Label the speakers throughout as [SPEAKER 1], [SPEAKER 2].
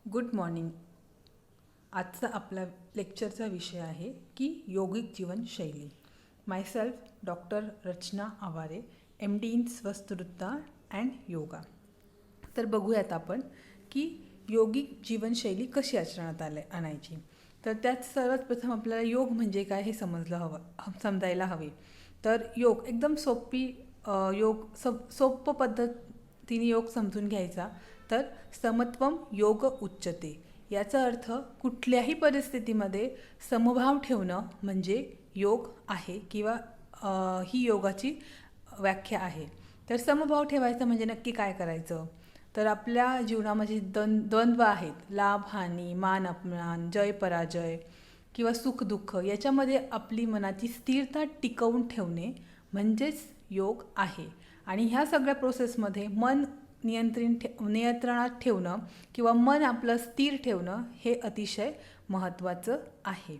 [SPEAKER 1] Good morning. आजचा आपला लेक्चरचा विषय आहे की योगिक जीवनशैली. Myself doctor Rachana Aware, MD in Swasthavritta and yoga. तर बघूयात आपण की योगिक जीवनशैली कशी आचरणात आणायची. तर त्यात सर्वात प्रथम आपल्याला योग म्हणजे काय हे समजायला हवे. तर योग एकदम सोपं पद्धतीने योग समजून घ्यायचा. तर समत्वम योग उच्चते याचा अर्थ कुठल्याही परिस्थितीमध्ये समभाव ठेवणं म्हणजे योग आहे किंवा ही योगाची व्याख्या आहे. तर समभाव ठेवायचा म्हणजे नक्की काय करायचं. तर आपल्या जीवनामध्ये द्वंद्व आहेत, लाभ हानी, मान अपमान, जय पराजय किंवा सुख दुःख. याच्यामध्ये आपली मनाची स्थिरता टिकवून ठेवणे म्हणजेच योग आहे. आणि ह्या सगळ्या प्रोसेसमध्ये मन नियंत्रणात ठेवणं किंवा मन आपलं स्थिर ठेवणं हे अतिशय महत्त्वाचं आहे.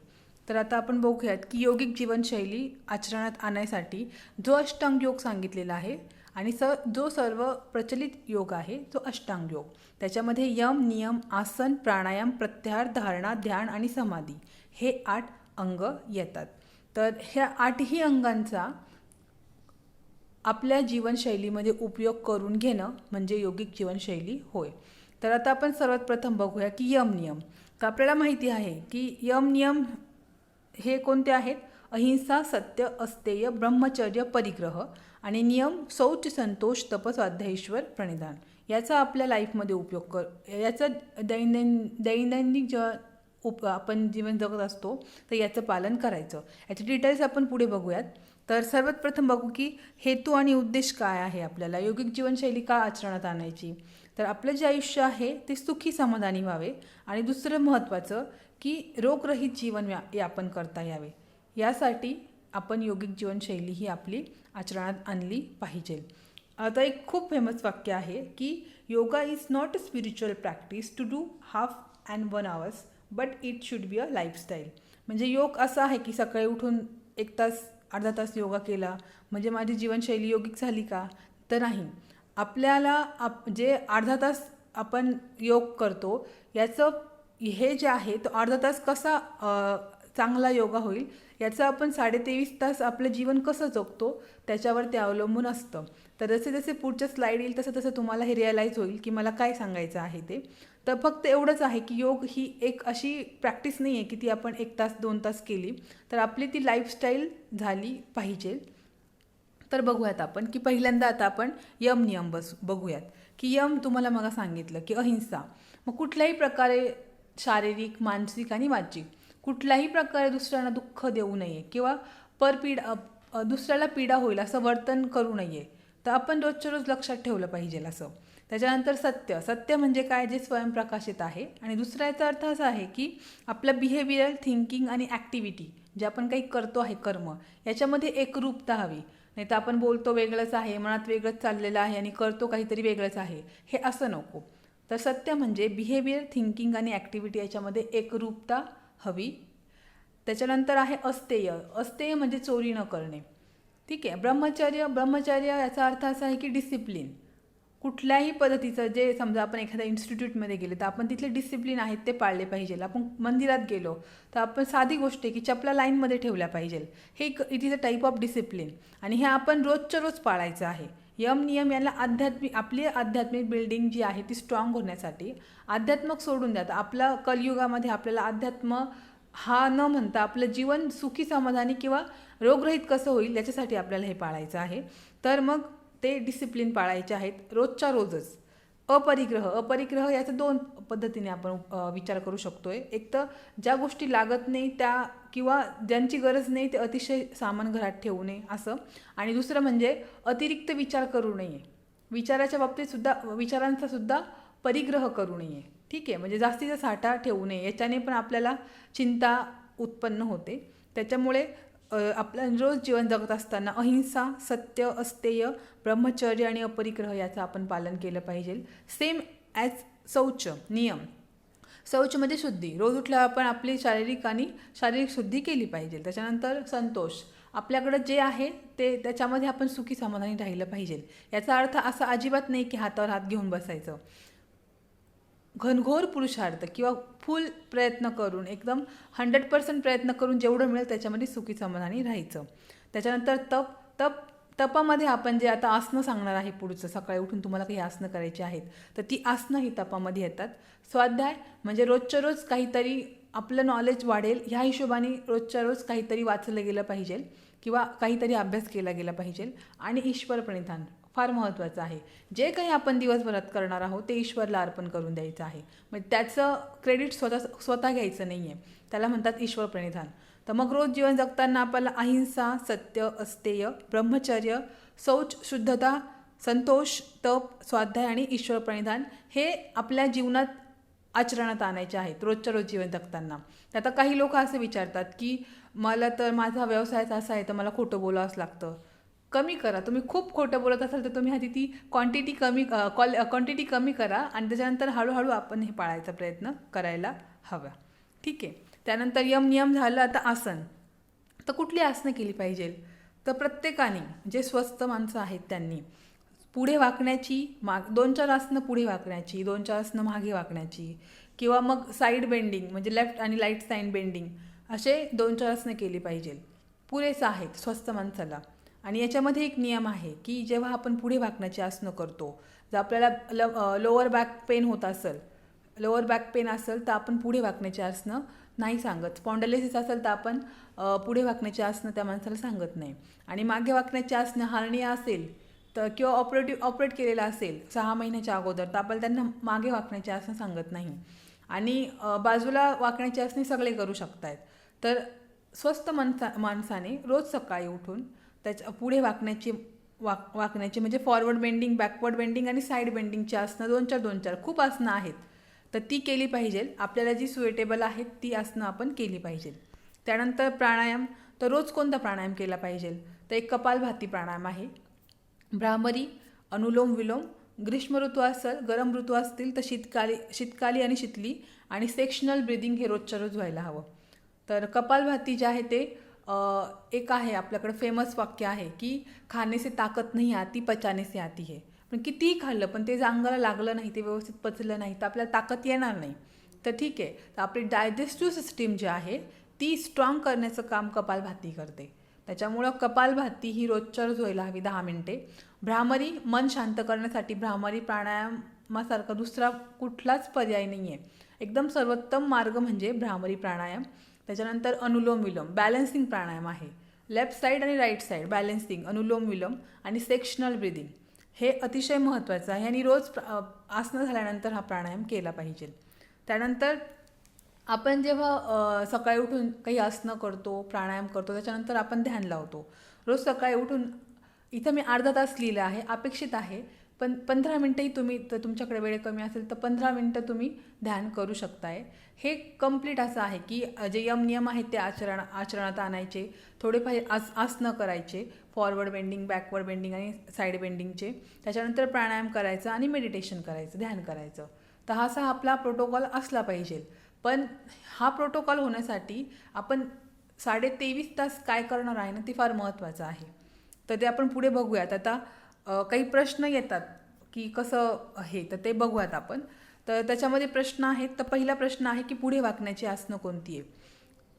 [SPEAKER 1] तर आता आपण बघूयात की योगिक जीवनशैली आचरणात आणण्यासाठी जो अष्टांग योग सांगितलेला आहे आणि जो सर्व प्रचलित योग आहे तो अष्टांग योग. त्याच्यामध्ये यम, नियम, आसन, प्राणायाम, प्रत्याहार, धारणा, ध्यान आणि समाधी हे 8 अंग येतात. तर ह्या 8ही अंगांचा आपल्या जीवनशैलीमध्ये उपयोग करून घेणं म्हणजे योगिक जीवनशैली होय. तर आता आपण सर्वात प्रथम बघूया की यम नियम. तर आपल्याला माहिती आहे की यम नियम हे कोणते आहेत. अहिंसा, सत्य, अस्तेय, ब्रह्मचर्य, परिग्रह आणि नियम शौच, संतोष, तप, स्वाध्यायीश्वर, प्रणिधान. याचा आपल्या लाईफमध्ये उपयोग याचा दैनंदिन आपण जीवन जगत असतो तर याचं पालन करायचं. याचे डिटेल्स आपण पुढे बघूयात. तर सर्वात प्रथम बघू की हेतू आणि उद्देश काय आहे. आपल्याला योगिक जीवनशैली का आचरणात आणायची. तर आपलं जे आयुष्य आहे ते सुखी समाधानी व्हावे आणि दुसरं महत्त्वाचं की रोगरहित जीवन यापन करता यावे. यासाठी आपण योगिक जीवनशैली ही आपली आचरणात आणली पाहिजे. आता एक खूप फेमस वाक्य आहे की yoga is not a spiritual practice to do half and 1 hours but it should be a lifestyle. म्हणजे योग असं आहे की सकाळी उठून 1 तास अर्धा तास योगा केला म्हणजे माझी जीवनशैली योगिक झाली का. तर नाही. आपल्याला जे अर्धा तास आपण योग करतो याचं हे जे आहे तो अर्धा तास कसा चांगला योगा होईल याचं आपण 23.5 तास आपलं जीवन कसं जगतो त्याच्यावर ते अवलंबून असतं. तर जसे जसे पुढच्या स्लाईड येईल तसं तसं तुम्हाला हे रिअलाईज होईल की मला काय सांगायचं आहे ते. तर फक्त एवढंच आहे की योग ही एक अशी प्रॅक्टिस नाही आहे की ती आपण 1 तास 2 तास केली तर आपली ती लाईफस्टाईल झाली पाहिजे. तर बघूयात आपण की पहिल्यांदा आता आपण यम नियम बघूयात की यम तुम्हाला मग सांगितलं की अहिंसा. मग कुठल्याही प्रकारे शारीरिक, मानसिक आणि वाचिक कुठल्याही प्रकारे दुसऱ्यांना दुःख देऊ नये किंवा दुसऱ्याला पीडा होईल असं वर्तन करू नये. तर आपण रोजच्या रोज लक्षात ठेवलं पाहिजे असं. त्याच्यानंतर सत्य म्हणजे काय, जे स्वयंप्रकाशित आहे. आणि दुसरा याचा अर्थ असा आहे की आपलं बिहेवियर, थिंकिंग आणि ॲक्टिव्हिटी जे आपण काही करतो आहे कर्म याच्यामध्ये एकरूपता हवी. नाही तर आपण बोलतो वेगळंच आहे, मनात वेगळंच चाललेलं आहे आणि करतो काहीतरी वेगळंच आहे, हे असं नको. तर सत्य म्हणजे बिहेवियर, थिंकिंग आणि ॲक्टिव्हिटी याच्यामध्ये एकरूपता हवी. त्याच्यानंतर आहे अस्तेय म्हणजे चोरी न करणे. ठीक आहे. ब्रह्मचर्य याचा अर्थ असा आहे की डिसिप्लिन. कुठल्याही पद्धतीचं जे समजा आपण एखाद्या इन्स्टिट्यूटमध्ये गेले तर आपण तिथले डिसिप्लिन आहेत ते पाळले पाहिजे. आपण मंदिरात गेलो तर आपण साधी गोष्ट आहे की चपला लाईनमध्ये ठेवल्या पाहिजे. हे it is a type of discipline आणि हे आपण रोजच्या रोज पाळायचं आहे. यम नियम याला आपली आध्यात्मिक बिल्डिंग जी आहे ती स्ट्रॉंग होण्यासाठी आध्यात्मक सोडून द्या. आपल्या कलियुगामध्ये आपल्याला अध्यात्म हा न म्हणता आपलं जीवन सुखी समाधानी किंवा रोगरहित कसं होईल याच्यासाठी आपल्याला हे पाळायचं आहे. तर मग ते डिसिप्लिन पाळायचे आहेत रोजच्या रोजच. अपरिग्रह याचा 2 पद्धतीने आपण विचार करू शकतोय. एक तर ज्या गोष्टी लागत नाही त्या किंवा ज्यांची गरज नाही ते अतिशय सामान घरात ठेवू नये असं. आणि दुसरं म्हणजे अतिरिक्त विचार करू नये. विचाराच्या बाबतीत सुद्धा विचारांचा सुद्धा परिग्रह करू नये. ठीक आहे. म्हणजे जास्तीचा साठा ठेवू नये. याच्याने पण आपल्याला चिंता उत्पन्न होते. त्याच्यामुळे आपलं रोज जीवन जगत असताना अहिंसा, सत्य, अस्तेय, ब्रह्मचर्य आणि अपरिग्रह याचं आपण पालन केलं पाहिजे. सेम ॲज नियम. शौच म्हणजे शुद्धी. रोज उठल्यावर आपण आपली शारीरिक शुद्धी केली पाहिजे. त्याच्यानंतर संतोष. आपल्याकडं जे आहे ते त्याच्यामध्ये आपण सुखी समाधानी राहिलं पाहिजे. याचा अर्थ असा अजिबात नाही की हातावर हात घेऊन बसायचं. घनघोर पुरुषार्थ किंवा फुल प्रयत्न करून एकदम 100% प्रयत्न करून जेवढं मिळेल त्याच्यामध्ये सुखी समाधानी राहायचं. त्याच्यानंतर तपामध्ये आपण जे आता आसनं सांगणार आहे पुढचं, सकाळी उठून तुम्हाला काही आसनं करायची आहेत तर ती आसनं ही तपामध्ये येतात. स्वाध्याय म्हणजे रोजच्या रोज काहीतरी आपलं नॉलेज वाढेल ह्या हिशोबाने रोजच्या रोज काहीतरी वाचलं गेलं पाहिजे किंवा काहीतरी अभ्यास केला गेला पाहिजे. आणि ईश्वर प्रणिधान फार महत्त्वाचं आहे. जे काही आपण दिवसभरात करणार आहोत ते ईश्वरला अर्पण करून द्यायचं आहे. म्हणजे त्याचं क्रेडिट स्वतः घ्यायचं नाही आहे, त्याला म्हणतात ईश्वर प्रणिधान. तर मग रोज जीवन जगताना आपल्याला अहिंसा, सत्य, अस्तेय, ब्रह्मचर्य, शौच, शुद्धता, संतोष, तप, स्वाध्याय आणि ईश्वर प्रणिधान हे आपल्या जीवनात आचरणात आणायचे आहेत रोजच्या रोज जीवन जगताना. आता काही लोक असे विचारतात की मला तर माझा व्यवसायच असा आहे तर मला खोटं बोलावंच लागतं. कमी करा. तुम्ही खूप खोटं बोलत असाल तर तुम्ही आधी ती क्वांटिटी कमी करा आणि त्याच्यानंतर हळूहळू आपण हे पाळायचा प्रयत्न करायला हवा. ठीक आहे. त्यानंतर नियम झालं. आता आसन. तर कुठली आसनं केली पाहिजे? तर प्रत्येकाने जे स्वस्थ माणसं आहेत त्यांनी पुढे वाकण्याची, 2-4 आसनं पुढे वाकण्याची, 2-4 आसनं मागे वाकण्याची किंवा मग साईड बेंडिंग म्हणजे लेफ्ट आणि राईट साईड बेंडिंग असे 2-4 आसनं केली पाहिजे. पुरेसं आहेत स्वस्थ माणसाला. आणि याच्यामध्ये एक नियम आहे की जेव्हा आपण पुढे वाकण्याची आसनं करतो, जर आपल्याला लोअर बॅक पेन असेल तर आपण पुढे वाकण्याची आसनं नाही सांगत. स्पॉन्डलायसिस असेल तर आपण पुढे वाकण्याची आसनं त्या माणसाला सांगत नाही. आणि मागे वाकण्याची आसनं हार्निया असेल तर किंवा ऑपरेट केलेला असेल 6 महिन्याच्या अगोदर तर आपण त्यांना मागे वाकण्याची आसनं सांगत नाही. आणि बाजूला वाकण्याची आसने सगळे करू शकतात. तर स्वस्थ माणसाने रोज सकाळी उठून त्याच्या पुढे वाकण्याची म्हणजे फॉरवर्ड बेंडिंग, बॅकवर्ड बेंडिंग आणि साईड बेंडिंगची आसनं 2-4 खूप आसनं आहेत तर ती केली पाहिजे. आपल्याला जी सुएटेबल आहेत ती आसनं आपण केली पाहिजे. त्यानंतर प्राणायाम. तर रोज कोणता प्राणायाम केला पाहिजे? तर एक कपालभाती प्राणायाम आहे, भ्रामरी, अनुलोम विलोम. ग्रीष्म ऋतू असेल, गरम ऋतू असतील तर शीतकाली आणि शीतली आणि सेक्शनल ब्रिदिंग हे रोजच्या रोज व्हायला हवं. तर कपालभाती जे आहे ते एक आहे आपल्याकडे फेमस वाक्य आहे की खाने से ताकत नहीं आती, पचाने से आती है. पण कितीही खाल्लं पण ते अंगाला लागलं नाही, ते व्यवस्थित पचलं नाही तर आपल्याला ताकद येणार नाही. तर ठीक आहे, तर आपली डायजेस्टिव्ह सिस्टीम जी आहे ती स्ट्रॉंग करण्याचं काम कपालभाती करते. त्याच्यामुळं कपालभाती ही रोजच्या रोज व्हायला हवी 10 मिनिटे. भ्रामरी मन शांत करण्यासाठी भ्रामरी प्राणायामासारखा दुसरा कुठलाच पर्याय नाही आहे. एकदम सर्वोत्तम मार्ग म्हणजे भ्रामरी प्राणायाम. त्याच्यानंतर अनुलोम विलोम बॅलन्सिंग प्राणायाम आहे. लेफ्ट साईड आणि राईट साईड बॅलन्सिंग, अनुलोम विलोम आणि सेक्शनल ब्रिदिंग हे अतिशय महत्त्वाचं आहे आणि रोज आसनं झाल्यानंतर हा प्राणायाम केला पाहिजे. त्यानंतर आपण जेव्हा सकाळी उठून काही आसनं करतो, प्राणायाम करतो, त्याच्यानंतर आपण ध्यान लावतो. रोज सकाळी उठून इथं मी अर्धा तास लिहिलं आहे, अपेक्षित आहे, पण 15 मिनटंही तुम्ही, तर तुमच्याकडे वेळ कमी असेल तर 15 मिनटं तुम्ही ध्यान करू शकताय. हे कम्प्लीट असं आहे की जे नियम आहेत ते आचरणात आणायचे, थोडेफार आसनं करायचे, फॉरवर्ड बेंडिंग, बॅकवर्ड बेंडिंग आणि साईड बेंडिंगचे. त्याच्यानंतर प्राणायाम करायचं आणि मेडिटेशन करायचं, ध्यान करायचं. तर असा आपला प्रोटोकॉल असला पाहिजे. पण हा प्रोटोकॉल होण्यासाठी आपण 23.5 तास काय करणार आहे ना ते फार महत्त्वाचं आहे. तर ते आपण पुढे बघूयात. आता काही प्रश्न येतात की कसं हे, तर ते बघूयात आपण. तर त्याच्यामध्ये प्रश्न आहेत. तर पहिला प्रश्न आहे की पुढे वाकण्याची आसनं कोणती आहे?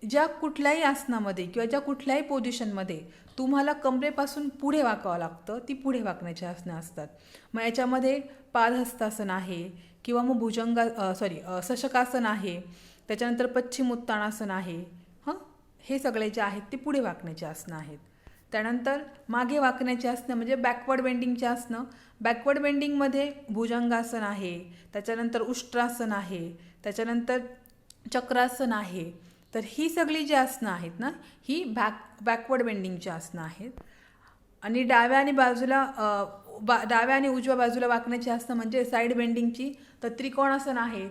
[SPEAKER 1] ज्या कुठल्याही आसनामध्ये किंवा ज्या कुठल्याही पोझिशनमध्ये तुम्हाला कमरेपासून पुढे वाकावं लागतं ती पुढे वाकण्याची आसनं असतात. मग याच्यामध्ये पादहस्तासन आहे किंवा मग शशकासन आहे, त्याच्यानंतर पश्चिम उत्तानासन आहे. हे सगळे जे आहेत ते पुढे वाकण्याची आसनं आहेत. त्यानंतर मागे वाकण्याची आसनं म्हणजे बॅकवर्ड बेंडिंगची आसनं. बॅकवर्ड बेंडिंगमध्ये भुजंगासन आहे, त्याच्यानंतर उष्ट्रासन आहे, त्याच्यानंतर चक्रासन आहे. तर ही सगळी जी आसनं आहेत ना ही बॅकवर्ड बेंडिंगची आसनं आहेत. आणि डाव्या आणि उजव्या बाजूला वाकण्याची आसनं म्हणजे साईड बेंडिंगची. तर त्रिकोणासन आहे,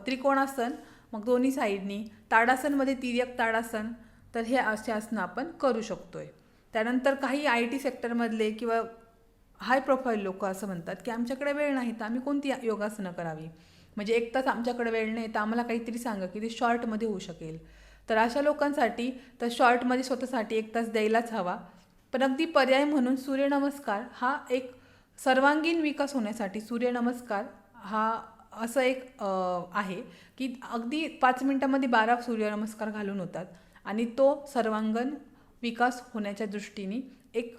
[SPEAKER 1] त्रिकोणासन, मग दोन्ही साईडनी. ताडासनमध्ये तिर्यक ताडासन. तर हे असे आसनं आपण करू शकतोय. त्यानंतर काही IT सेक्टरमधले किंवा हाय प्रोफाईल लोक असं म्हणतात की आमच्याकडे वेळ नाही तर आम्ही कोणती योगासनं करावी, म्हणजे 1 तास आमच्याकडे वेळ नाही तर आम्हाला काहीतरी सांगा की ते शॉर्टमध्ये होऊ शकेल. तर अशा लोकांसाठी तर शॉर्टमध्ये स्वतःसाठी 1 तास द्यायलाच हवा. पण अगदी पर्याय म्हणून सूर्यनमस्कार हा एक सर्वांगीण विकास होण्यासाठी सूर्यनमस्कार हा असं एक आहे की अगदी 5 मिनिटामध्ये 12 सूर्यनमस्कार घालून होतात आणि तो सर्वांगण विकास होण्याच्या दृष्टीने एक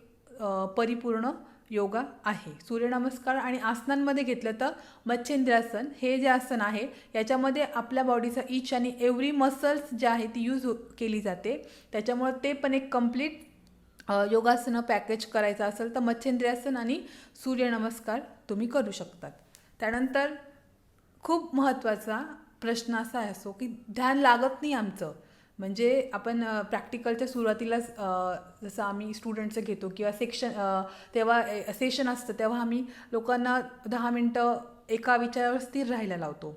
[SPEAKER 1] परिपूर्ण योगा आहे. सूर्यनमस्कार आणि आसनांमध्ये घेतलं तर मच्छिंद्रासन हे जे आसन आहे याच्यामध्ये आपल्या बॉडीचा ईच आणि एव्हरी मसल्स जे आहे ती यूज केली जाते. त्याच्यामुळे ते पण एक कंप्लीट योगासनं पॅकेज करायचं असेल तर मच्छिंद्रासन आणि सूर्यनमस्कार तुम्ही करू शकतात. त्यानंतर खूप महत्त्वाचा प्रश्न असा असतो की ध्यान लागत नाही आमचं. म्हणजे आपण प्रॅक्टिकलच्या सुरुवातीलाच जसं आम्ही स्टुडंटचं घेतो किंवा तेव्हा सेशन असतं तेव्हा आम्ही लोकांना 10 मिनटं एका विचारावर स्थिर राहायला लावतो.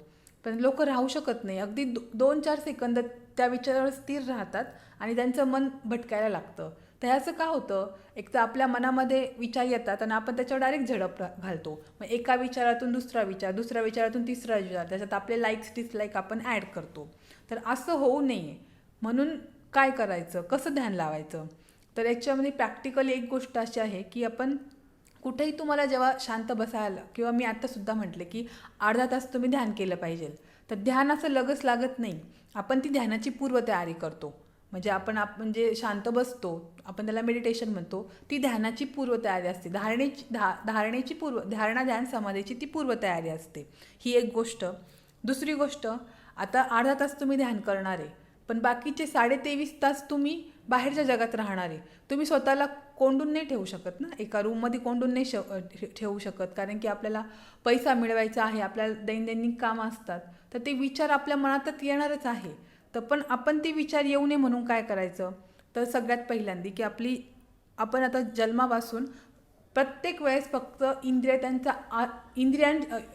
[SPEAKER 1] पण लोक राहू शकत नाही. अगदी 2-4 सेकंद त्या विचारावर स्थिर राहतात आणि त्यांचं मन भटकायला लागतं. तर ह्याचं का होतं? एक तर आपल्या मनामध्ये विचार येतात आणि आपण त्याच्यावर डायरेक्ट झडप घालतो. मग एका विचारातून दुसरा विचार, दुसऱ्या विचारातून तिसरा विचार, त्याच्यात आपले लाईक्स डिसलाईक आपण ॲड करतो. तर असं होऊ नये म्हणून काय करायचं, कसं ध्यान लावायचं? तर याच्यामध्ये प्रॅक्टिकली एक गोष्ट अशी आहे की आपण कुठेही तुम्हाला जेव्हा शांत बसायला किंवा मी आत्तासुद्धा म्हटले की अर्धा तास तुम्ही ध्यान केलं पाहिजे. तर ध्यान असं लगेच लागत नाही. आपण ती ध्यानाची पूर्वतयारी करतो. म्हणजे आपण जे शांत बसतो आपण त्याला मेडिटेशन म्हणतो. ती ध्यानाची पूर्वतयारी असते. धारणेची धारणा ध्यान समाधीची ती पूर्वतयारी असते. ही एक गोष्ट. दुसरी गोष्ट, आता अर्धा तास तुम्ही ध्यान करणार आहे पण बाकीचे 23.5 तास तुम्ही बाहेरच्या जगात राहणार आहे. तुम्ही स्वतःला कोंडून नाही ठेवू शकत ना, एका रूममध्ये कोंडून नाही ठेवू शकत. कारण की आपल्याला पैसा मिळवायचा आहे, आपल्याला दैनंदिन कामं असतात. तर ते विचार आपल्या मनातच येणारच आहे. तर पण आपण ते विचार येऊ नये म्हणून काय करायचं? तर सगळ्यात पहिल्यांदा की आपण आता जन्मापासून प्रत्येक वेळेस फक्त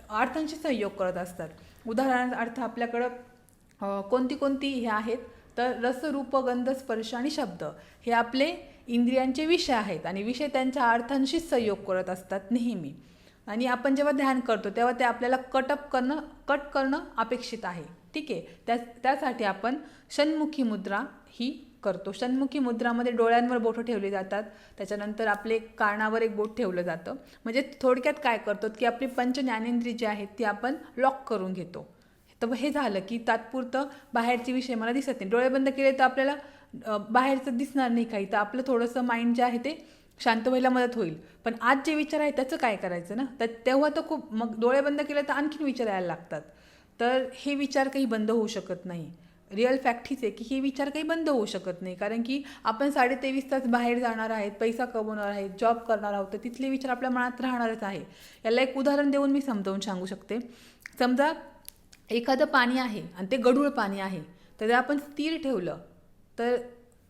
[SPEAKER 1] अर्थांशी सहयोग करत असतात. उदाहरणार्थ आपल्याकडं कोणती हे आहेत तर रस, रूप, गंध, स्पर्श आणि शब्द हे आपले इंद्रियांचे विषय आहेत आणि विषय त्यांच्या अर्थांशीच सहयोग करत असतात नेहमी. आणि आपण जेव्हा ध्यान करतो तेव्हा ते आपल्याला कट करणं अपेक्षित आहे. ठीक आहे. त्यासाठी आपण षण्मुखी मुद्रा ही करतो. षण्मुखी मुद्रामध्ये डोळ्यांवर बोटं ठेवली जातात. त्याच्यानंतर आपले कानावर एक बोट ठेवलं जातं. म्हणजे थोडक्यात काय करतो की आपली पंचज्ञानेंद्रिय जी आहेत ती आपण लॉक करून घेतो. तर हे झालं की तात्पुरतं बाहेरचे विषय मला दिसत नाही. डोळे बंद केले तर आपल्याला बाहेरचं दिसणार नाही काही. तर आपलं थोडंसं माइंड जे आहे ते शांत व्हायला मदत होईल. पण आज जे विचार आहे त्याचं काय करायचं ना? तर तेव्हा तर खूप मग डोळे बंद केले तर आणखीन विचार यायला लागतात. तर हे विचार काही बंद होऊ शकत नाही. रिअल फॅक्ट हीच आहे की हे विचार काही बंद होऊ शकत नाही. कारण की आपण 23.5 तास बाहेर जाणार आहेत, पैसा कमवणार आहेत, जॉब करणार आहोत. तर तिथले विचार आपल्या मनात राहणारच आहे. याला एक उदाहरण देऊन मी समजावून सांगू शकते. समजा एखादं पाणी आहे आणि ते गढूळ पाणी आहे. तर ते आपण स्थिर ठेवलं तर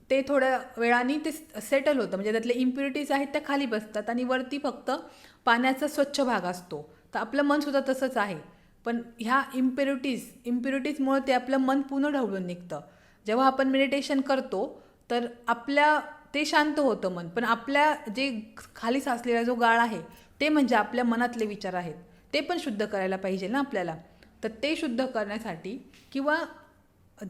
[SPEAKER 1] ते थोड्या वेळाने ते सेटल होतं. म्हणजे त्यातले इम्प्युरिटीज आहेत त्या खाली बसतात आणि वरती फक्त पाण्याचा स्वच्छ भाग असतो. तर आपलं मनसुद्धा तसंच आहे. पण ह्या इम्प्युरिटीजमुळे ते आपलं मन पूर्ण ढवळून निघतं. जेव्हा आपण मेडिटेशन करतो तर ते शांत होतं मन. पण आपल्या जे खाली साचलेला जो गाळ आहे ते म्हणजे आपल्या मनातले विचार आहेत. ते पण शुद्ध करायला पाहिजे ना आपल्याला. तर ते शुद्ध करण्यासाठी किंवा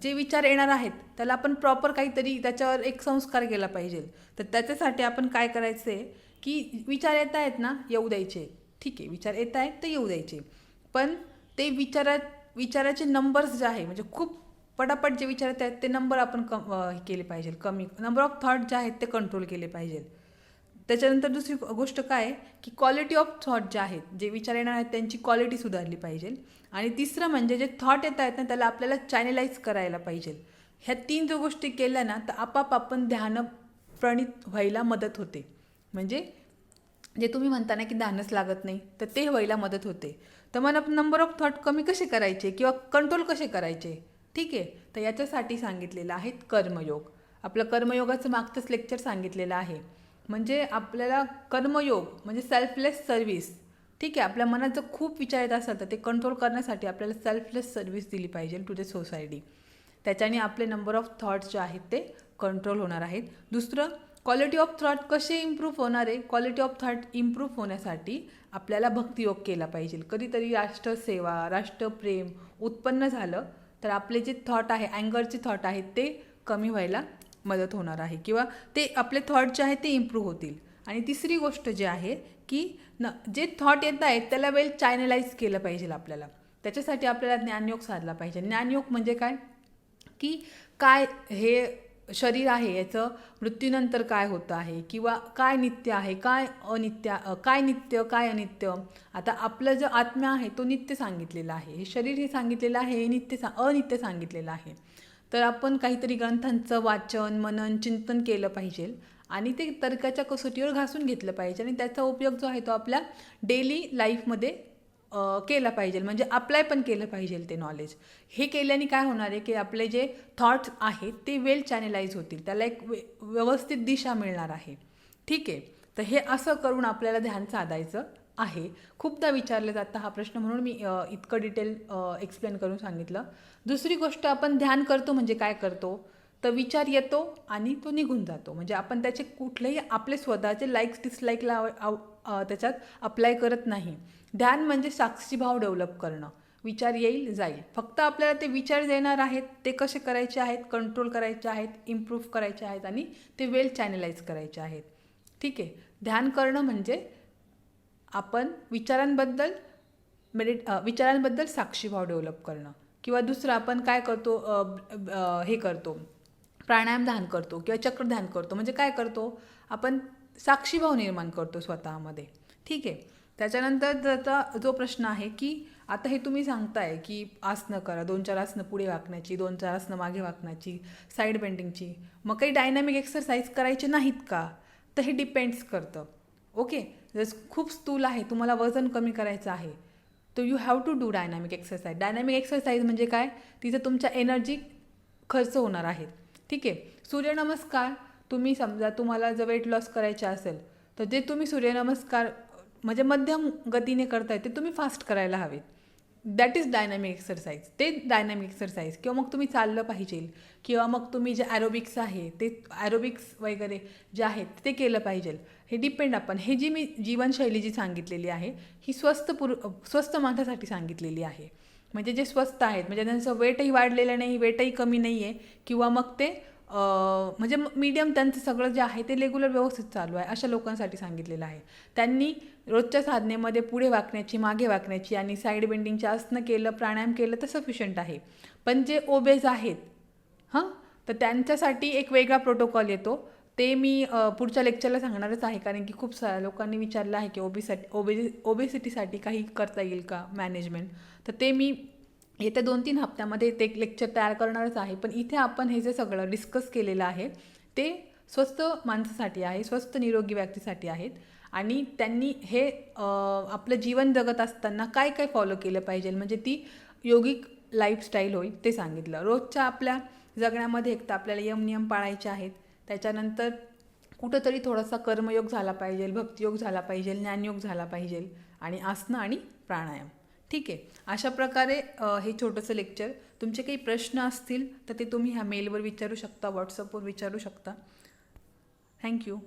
[SPEAKER 1] जे विचार येणार आहेत त्याला आपण प्रॉपर काहीतरी त्याच्यावर एक संस्कार केला पाहिजे. तर त्याच्यासाठी आपण काय करायचं आहे की विचार येत आहेत ना, येऊ द्यायचे. ठीक आहे, विचार येत आहेत तर येऊ द्यायचे. पण ते विचाराचे नंबर्स जे आहे म्हणजे खूप पटापट जे विचार येत आहेत ते नंबर आपण केले पाहिजे. कमी नंबर ऑफ थॉट जे आहेत ते कंट्रोल केले पाहिजे. त्याच्यानंतर दुसरी गोष्ट काय आहे की क्वालिटी ऑफ थॉट जे आहेत, जे विचार येणार आहेत त्यांची क्वालिटी सुधारली पाहिजे. आणि तिसरं म्हणजे जे थॉट येत आहेत ना त्याला आपल्याला चॅनलाइज करायला पाहिजे. ह्या 3 जर गोष्टी केल्या ना तर आपाप आपण ध्यानप्रणीत व्हायला मदत होते. म्हणजे जे तुम्ही म्हणता ना की ध्यानच लागत नाही तर ते व्हायला मदत होते. तर मला नंबर ऑफ थॉट कमी कसे करायचे किंवा कंट्रोल कसे करायचे? ठीक आहे. तर याच्यासाठी सांगितलेलं आहे कर्मयोग. आपलं कर्मयोगाचं मागचंच लेक्चर सांगितलेलं आहे. म्हणजे आपल्याला कर्मयोग म्हणजे सेल्फलेस सर्व्हिस. ठीक आहे. आपल्या मनात जर खूप विचार येत असेल तर ते कंट्रोल करण्यासाठी आपल्याला सेल्फलेस सर्व्हिस दिली पाहिजे टू द सोसायटी. त्याच्याने आपले नंबर ऑफ थॉट्स जे आहेत ते कंट्रोल होणार आहेत. दुसरं, क्वालिटी ऑफ थॉट कसे इम्प्रूव्ह होणार आहे? क्वालिटी ऑफ थॉट इम्प्रूव्ह होण्यासाठी आपल्याला भक्तियोग केला पाहिजे. कधीतरी राष्ट्रसेवा, राष्ट्रप्रेम उत्पन्न झालं तर आपले जे थॉट आहे, अँगरचे थॉट आहेत ते कमी व्हायला मदत होणार आहे किंवा ते आपले थॉट जे आहेत ते इम्प्रूव्ह होतील. आणि तिसरी गोष्ट जी आहे की जे थॉट येत आहेत त्याला वेल चॅनलाइज केलं पाहिजे आपल्याला. त्याच्यासाठी आपल्याला ज्ञानयोग साधला पाहिजे. ज्ञानयोग म्हणजे काय की काय हे शरीर आहे याचं मृत्यूनंतर काय होतं आहे, किंवा काय नित्य आहे, काय अनित्य, काय नित्य काय अनित्य. आता आपलं जो आत्मा आहे तो नित्य सांगितलेला आहे, हे शरीर हे सांगितलेलं आहे, हे अनित्य सांगितलेलं आहे. तर आपण काहीतरी ग्रंथांचं वाचन मनन चिंतन केलं पाहिजे आणि ते तर्काच्या कसोटीवर घासून घेतलं पाहिजे आणि त्याचा उपयोग जो आहे तो आपल्या डेली लाईफमध्ये केला पाहिजे, म्हणजे अप्लाय पण केलं पाहिजे ते नॉलेज. हे केल्याने काय होणार आहे की आपले जे थॉट्स आहेत ते वेल चॅनलाइज होतील, त्याला एक व्यवस्थित दिशा मिळणार आहे. ठीक आहे, तर हे असं करून आपल्याला ध्यान साधायचं आहे. खूपदा विचारलं जातं हा प्रश्न, म्हणून मी इतकं डिटेल एक्सप्लेन करून सांगितलं. दुसरी गोष्ट, आपण ध्यान करतो म्हणजे काय करतो, तर विचार येतो आणि तो निघून जातो, म्हणजे आपण त्याचे कुठलेही आपले स्वतःचे लाईक्स डिसलाईकला त्याच्यात अप्लाय करत नाही. ध्यान म्हणजे साक्षीभाव डेव्हलप करणं. विचार येईल जाईल, फक्त आपल्याला ते विचार देणार आहेत ते कसे करायचे आहेत, कंट्रोल करायचे आहेत, इम्प्रूव्ह करायचे आहेत आणि ते वेल चॅनलाइज करायचे आहेत. ठीक आहे, ध्यान करणं म्हणजे आपण विचारांबद्दल साक्षीभाव डेव्हलप करणं. किंवा दुसरं आपण काय करतो, हे करतो प्राणायाम ध्यान करतो किंवा चक्र ध्यान करतो, म्हणजे काय करतो आपण साक्षीभाव निर्माण करतो स्वतःमध्ये. ठीक आहे, त्याच्यानंतर त्याचा जो प्रश्न आहे की आता हे तुम्ही सांगताय की आसनं करा, 2-4 आसनं पुढे वाकण्याची, 2-4 आसनं मागे वाकण्याची, साईड बेंडिंगची, मग काही डायनॅमिक एक्सरसाइज करायचे नाहीत का, तर हे डिपेंड्स करतं. ओके, जर खूप स्थूल आहे, तुम्हाला वजन कमी करायचं आहे, तर you have to do dynamic exercise. Dynamic exercise म्हणजे काय, तिथं तुमच्या एनर्जी खर्च होणार आहेत. ठीक आहे, सूर्यनमस्कार तुम्ही समजा तुम्हाला जर वेट लॉस करायचे असेल तर जे तुम्ही सूर्यनमस्कार म्हणजे मध्यम गतीने करताय ते तुम्ही फास्ट करायला हवेत. That is dynamic exercise. ते डायनॅमिक एक्सरसाइज, किंवा मग तुम्ही चाललं पाहिजे, किंवा मग तुम्ही जे ॲरोबिक्स आहे ते ॲरोबिक्स वगैरे जे आहेत ते केलं पाहिजे. हे डिपेंड आपण, हे जी मी जीवनशैली जी सांगितलेली आहे ही स्वस्थ माणसासाठी सांगितलेली आहे. म्हणजे जे स्वस्थ आहेत, म्हणजे त्यांचं वेटही वाढलेलं नाही, वेटही कमी नाही आहे, किंवा मग ते म्हणजे मीडियम त्यांचं सगळं जे आहे ते रेग्युलर व्यवस्थित चालू आहे, अशा लोकांसाठी सांगितलेलं आहे. त्यांनी रोजच्या साधनेमध्ये पुढे वाकण्याची, मागे वाकण्याची आणि साईड बेंडिंगचे आसनं केलं, प्राणायाम केलं तर सफिशियंट आहे. पण जे ओबेज आहेत तर त्यांच्यासाठी एक वेगळा प्रोटोकॉल येतो, ते मी पुढच्या लेक्चरला सांगणारच आहे, कारण की खूप साऱ्या लोकांनी विचारलं आहे की ओबेसिटीसाठी काही करता येईल का मॅनेजमेंट. तर ते मी येत्या 2-3 हप्त्यामध्ये ते एक लेक्चर तयार करणारच आहे. पण इथे आपण हे जे सगळं डिस्कस केलेलं आहे ते स्वस्थ माणसासाठी आहे, स्वस्थ निरोगी व्यक्तीसाठी आहेत. आणि त्यांनी हे आपलं जीवन जगत असताना काय काय फॉलो केलं पाहिजे, म्हणजे ती योगिक लाईफस्टाईल होईल ते सांगितलं. रोजच्या आपल्या जगण्यामध्ये एक तर आपल्याला यमनियम पाळायचे आहेत, त्याच्यानंतर कुठंतरी थोडासा कर्मयोग झाला पाहिजे, भक्तियोग झाला पाहिजे, ज्ञानयोग झाला पाहिजे, आणि आसनं आणि प्राणायाम. ठीक आहे, अशा प्रकारे हे छोटंसं लेक्चर. तुमचे काही प्रश्न असतील तर ते तुम्ही ह्या मेलवर विचारू शकता, व्हॉट्सअपवर विचारू शकता. थँक्यू.